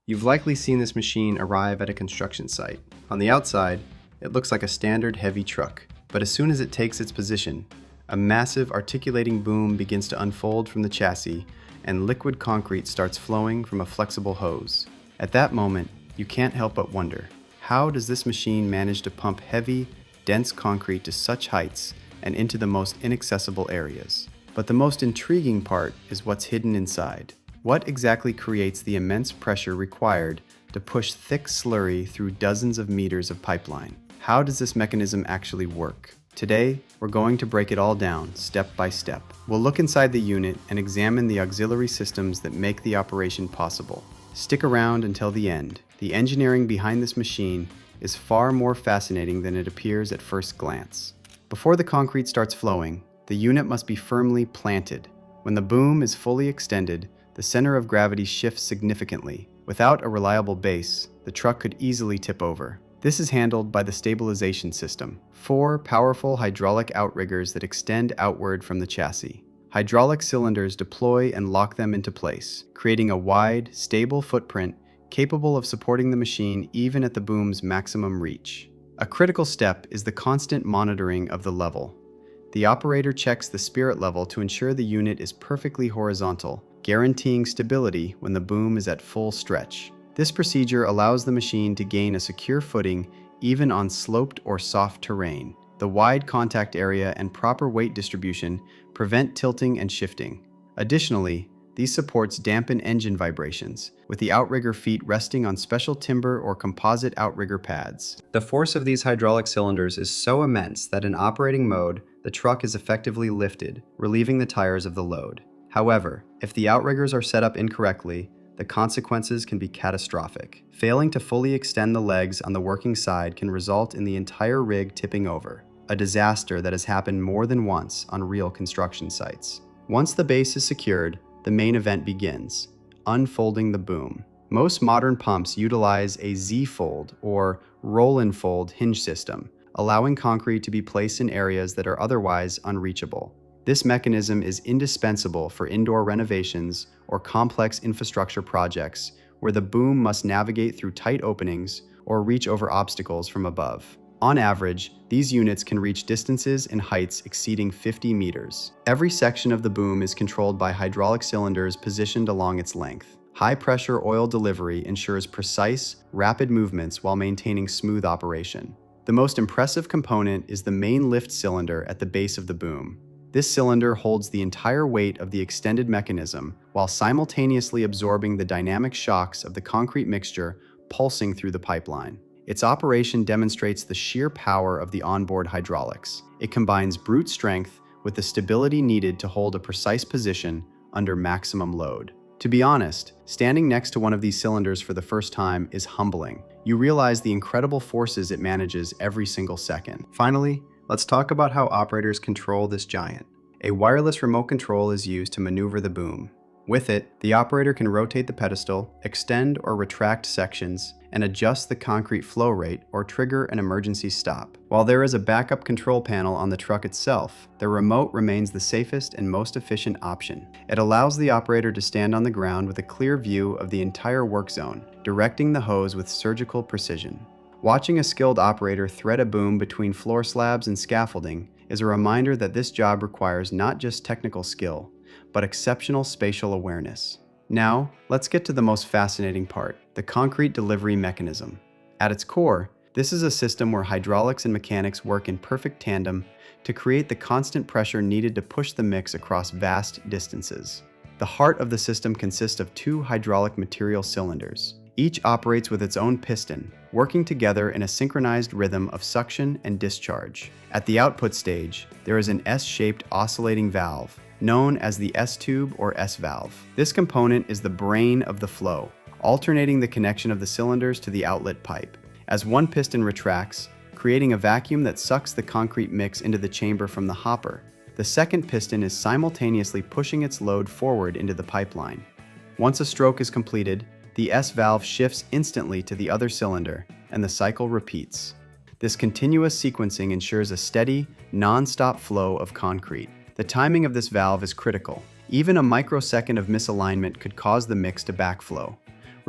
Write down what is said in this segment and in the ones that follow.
You've likely seen this machine arrive at a construction site. On the outside, it looks like a standard heavy truck, but as soon as it takes its position, a massive articulating boom begins to unfold from the chassis and liquid concrete starts flowing from a flexible hose. At that moment, you can't help but wonder, how does this machine manage to pump heavy, dense concrete to such heights and into the most inaccessible areas? But the most intriguing part is what's hidden inside. What exactly creates the immense pressure required to push thick slurry through dozens of meters of pipeline? How does this mechanism actually work? Today, we're going to break it all down, step by step. We'll look inside the unit and examine the auxiliary systems that make the operation possible. Stick around until the end. The engineering behind this machine is far more fascinating than it appears at first glance. Before the concrete starts flowing, the unit must be firmly planted. When the boom is fully extended, the center of gravity shifts significantly. Without a reliable base, the truck could easily tip over. This is handled by the stabilization system, 4 powerful hydraulic outriggers that extend outward from the chassis. Hydraulic cylinders deploy and lock them into place, creating a wide, stable footprint capable of supporting the machine even at the boom's maximum reach. A critical step is the constant monitoring of the level. The operator checks the spirit level to ensure the unit is perfectly horizontal, guaranteeing stability when the boom is at full stretch. This procedure allows the machine to gain a secure footing even on sloped or soft terrain. The wide contact area and proper weight distribution prevent tilting and shifting. Additionally, these supports dampen engine vibrations, with the outrigger feet resting on special timber or composite outrigger pads. The force of these hydraulic cylinders is so immense that in operating mode, the truck is effectively lifted, relieving the tires of the load. However, if the outriggers are set up incorrectly, the consequences can be catastrophic. Failing to fully extend the legs on the working side can result in the entire rig tipping over, a disaster that has happened more than once on real construction sites. Once the base is secured, the main event begins, unfolding the boom. Most modern pumps utilize a Z-fold or roll-and-fold hinge system, allowing concrete to be placed in areas that are otherwise unreachable. This mechanism is indispensable for indoor renovations or complex infrastructure projects where the boom must navigate through tight openings or reach over obstacles from above. On average, these units can reach distances and heights exceeding 50 meters. Every section of the boom is controlled by hydraulic cylinders positioned along its length. High-pressure oil delivery ensures precise, rapid movements while maintaining smooth operation. The most impressive component is the main lift cylinder at the base of the boom. This cylinder holds the entire weight of the extended mechanism while simultaneously absorbing the dynamic shocks of the concrete mixture pulsing through the pipeline. Its operation demonstrates the sheer power of the onboard hydraulics. It combines brute strength with the stability needed to hold a precise position under maximum load. To be honest, standing next to one of these cylinders for the first time is humbling. You realize the incredible forces it manages every single second. Finally, let's talk about how operators control this giant. A wireless remote control is used to maneuver the boom. With it, the operator can rotate the pedestal, extend or retract sections, and adjust the concrete flow rate or trigger an emergency stop. While there is a backup control panel on the truck itself, the remote remains the safest and most efficient option. It allows the operator to stand on the ground with a clear view of the entire work zone, directing the hose with surgical precision. Watching a skilled operator thread a boom between floor slabs and scaffolding is a reminder that this job requires not just technical skill, but exceptional spatial awareness. Now, let's get to the most fascinating part, the concrete delivery mechanism. At its core, this is a system where hydraulics and mechanics work in perfect tandem to create the constant pressure needed to push the mix across vast distances. The heart of the system consists of 2 hydraulic material cylinders. Each operates with its own piston, working together in a synchronized rhythm of suction and discharge. At the output stage, there is an S-shaped oscillating valve, known as the S-tube or S-valve. This component is the brain of the flow, alternating the connection of the cylinders to the outlet pipe. As one piston retracts, creating a vacuum that sucks the concrete mix into the chamber from the hopper, the second piston is simultaneously pushing its load forward into the pipeline. Once a stroke is completed, the S-valve shifts instantly to the other cylinder, and the cycle repeats. This continuous sequencing ensures a steady, non-stop flow of concrete. The timing of this valve is critical. Even a microsecond of misalignment could cause the mix to backflow,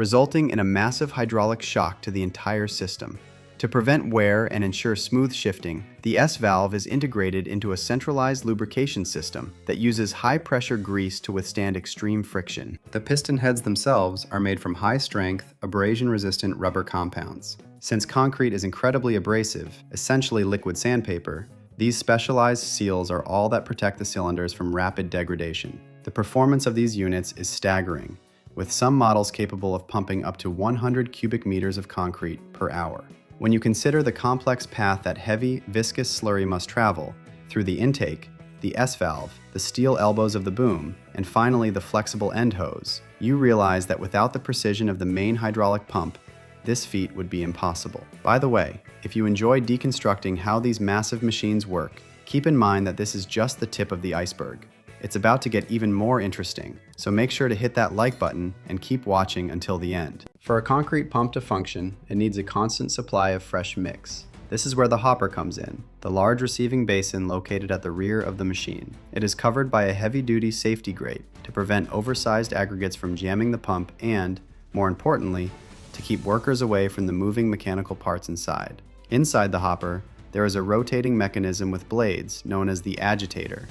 resulting in a massive hydraulic shock to the entire system. To prevent wear and ensure smooth shifting, the S-valve is integrated into a centralized lubrication system that uses high-pressure grease to withstand extreme friction. The piston heads themselves are made from high-strength, abrasion-resistant rubber compounds. Since concrete is incredibly abrasive, essentially liquid sandpaper, these specialized seals are all that protect the cylinders from rapid degradation. The performance of these units is staggering, with some models capable of pumping up to 100 cubic meters of concrete per hour. When you consider the complex path that heavy, viscous slurry must travel, through the intake, the S-valve, the steel elbows of the boom, and finally the flexible end hose, you realize that without the precision of the main hydraulic pump, this feat would be impossible. By the way, if you enjoy deconstructing how these massive machines work, keep in mind that this is just the tip of the iceberg. It's about to get even more interesting, so make sure to hit that like button and keep watching until the end. For a concrete pump to function, it needs a constant supply of fresh mix. This is where the hopper comes in, the large receiving basin located at the rear of the machine. It is covered by a heavy-duty safety grate to prevent oversized aggregates from jamming the pump and, more importantly, to keep workers away from the moving mechanical parts inside. Inside the hopper, there is a rotating mechanism with blades known as the agitator.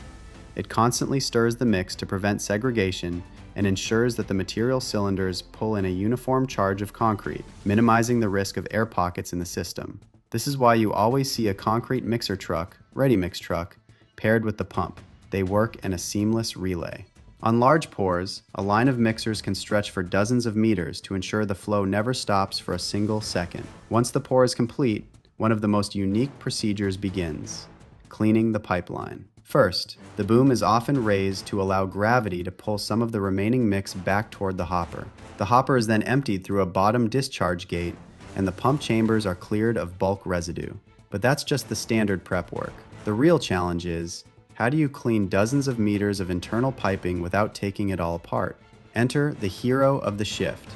It constantly stirs the mix to prevent segregation and ensures that the material cylinders pull in a uniform charge of concrete, minimizing the risk of air pockets in the system. This is why you always see a concrete mixer truck, ready-mix truck, paired with the pump. They work in a seamless relay. On large pours, a line of mixers can stretch for dozens of meters to ensure the flow never stops for a single second. Once the pour is complete, one of the most unique procedures begins: cleaning the pipeline. First, the boom is often raised to allow gravity to pull some of the remaining mix back toward the hopper. The hopper is then emptied through a bottom discharge gate, and the pump chambers are cleared of bulk residue. But that's just the standard prep work. The real challenge is, how do you clean dozens of meters of internal piping without taking it all apart? Enter the hero of the shift,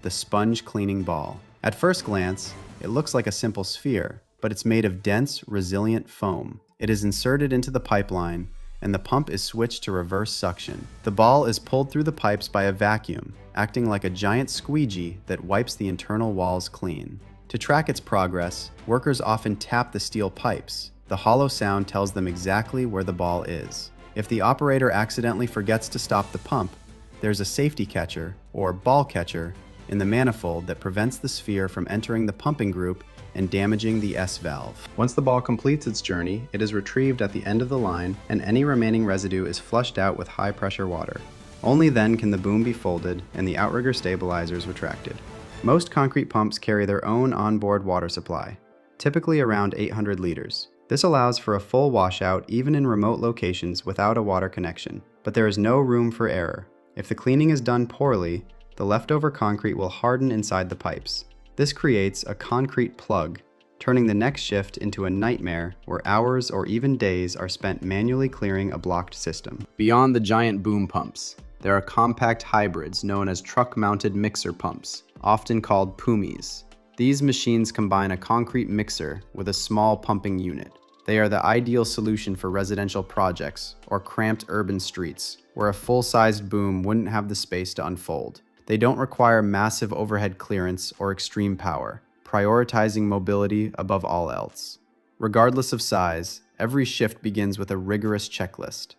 the sponge cleaning ball. At first glance, it looks like a simple sphere, but it's made of dense, resilient foam. It is inserted into the pipeline, and the pump is switched to reverse suction. The ball is pulled through the pipes by a vacuum, acting like a giant squeegee that wipes the internal walls clean. To track its progress, workers often tap the steel pipes. The hollow sound tells them exactly where the ball is. If the operator accidentally forgets to stop the pump, there's a safety catcher, or ball catcher, in the manifold that prevents the sphere from entering the pumping group and damaging the S-valve. Once the ball completes its journey, it is retrieved at the end of the line, and any remaining residue is flushed out with high-pressure water. Only then can the boom be folded and the outrigger stabilizers retracted. Most concrete pumps carry their own onboard water supply, typically around 800 liters. This allows for a full washout even in remote locations without a water connection. But there is no room for error. If the cleaning is done poorly, the leftover concrete will harden inside the pipes. This creates a concrete plug, turning the next shift into a nightmare where hours or even days are spent manually clearing a blocked system. Beyond the giant boom pumps, there are compact hybrids known as truck-mounted mixer pumps, often called PUMIs. These machines combine a concrete mixer with a small pumping unit. They are the ideal solution for residential projects or cramped urban streets, where a full-sized boom wouldn't have the space to unfold. They don't require massive overhead clearance or extreme power, prioritizing mobility above all else. Regardless of size, every shift begins with a rigorous checklist,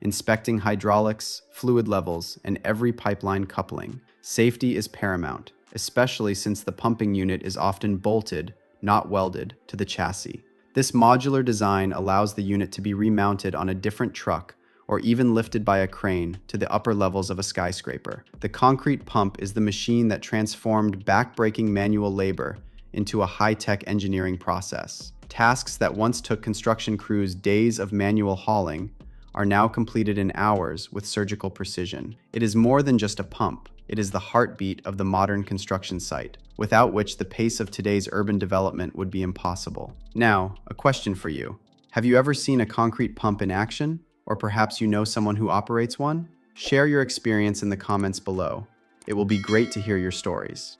inspecting hydraulics, fluid levels, and every pipeline coupling. Safety is paramount, especially since the pumping unit is often bolted, not welded, to the chassis. This modular design allows the unit to be remounted on a different truck or even lifted by a crane to the upper levels of a skyscraper. The concrete pump is the machine that transformed back-breaking manual labor into a high-tech engineering process. Tasks that once took construction crews days of manual hauling are now completed in hours with surgical precision. It is more than just a pump. It is the heartbeat of the modern construction site, without which the pace of today's urban development would be impossible. Now, a question for you. Have you ever seen a concrete pump in action? Or perhaps you know someone who operates one? Share your experience in the comments below. It will be great to hear your stories.